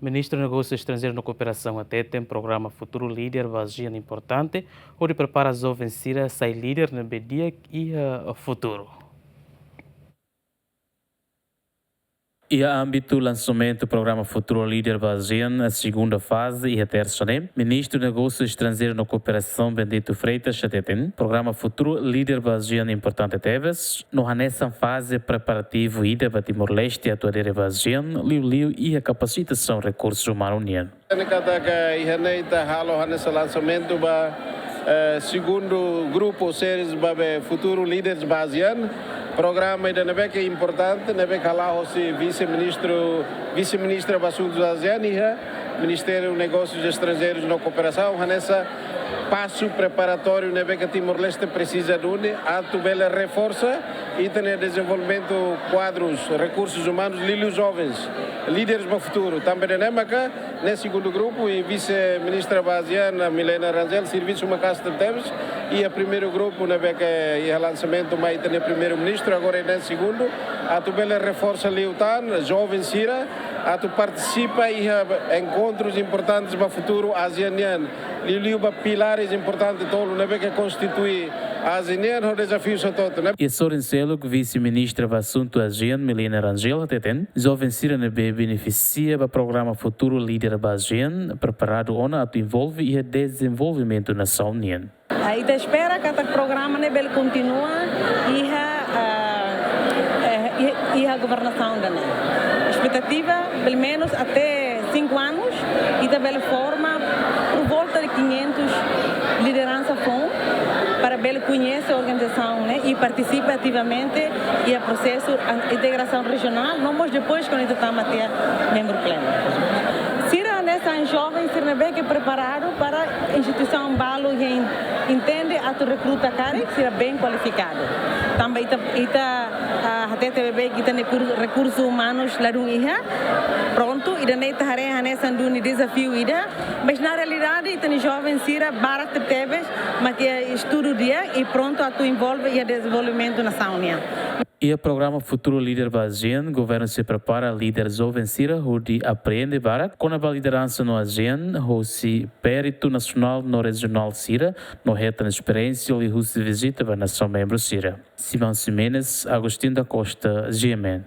Ministro de Negócios Estrangeiros e Cooperação até tem programa Futuro Líder baseado importante, onde prepara os jovens a sair líder no dia e futuro. E a âmbito lançamento do programa Futuro Líder Basean, a segunda fase e a terceira, Ministro de Negócios Estrangeiros e Cooperação Bendito Freitas Chateten, programa Futuro Líder Basean importante teves, no nessa fase preparativo e de Timor-Leste a tua Basean, liu e a capacitação recursos humanos união. Nesse lançamento segundo grupo seres Futuro Líderes Basean. Programa ainda não é que é importante, não é que lá o vice-ministra dos Assuntos Asiánicos, Ministério dos Negócios Estrangeiros e Cooperação, nessa passo preparatório, não é que Timor-Leste precisa de ato bela reforça e tem desenvolvimento quadros, recursos humanos, líderes jovens, líderes para o futuro. Também não é que nesse segundo grupo e vice-ministra basiana Milena Rangel, serviço uma casa de Teves, e o primeiro grupo, não é que é o lançamento, mas tem o primeiro-ministro, agora é nesse segundo, ato bela reforça ali o TAN, jovem Sira, ato participa em encontros importantes para o futuro asianiano. Liu pilares importantes todo, não é que constitui a ASEAN o desafio todo, né? E Soren Seluk, vice-ministra do Assunto ASEAN, Milena Rangel, tem jovem Sira beneficia do programa Futuro Líder ASEAN, preparado onde envolve e desenvolvimento na União. Aí te espera que o programa continua e a governação da expectativa, pelo menos até 5 anos, e da bela forma, por volta de 500 liderança para ele conhecer a organização, né, e participa ativamente e o processo de integração regional, não depois quando ele está a ter membro pleno. Sira nessa jovem ser bem que preparado para a instituição balo que entende a tu recruta cara que será bem qualificado. Também até bem que tem recursos humanos lá no IHA, pronto, e daí tarefa nessa desafio ida, mas na realidade tem jovem Sira barato teves, mas que estudo dia e pronto a tu envolve e a desenvolvimento na União. E o programa Futuro Líder ASEAN, o governo se prepara a líder jovem Sira, onde aprende barat com a liderança no ASEAN, o se perito nacional no regional Sira, no reta na experiência e o se visita a nação membro Sira. Simão Simenes, Agostinho da Costa, GMN.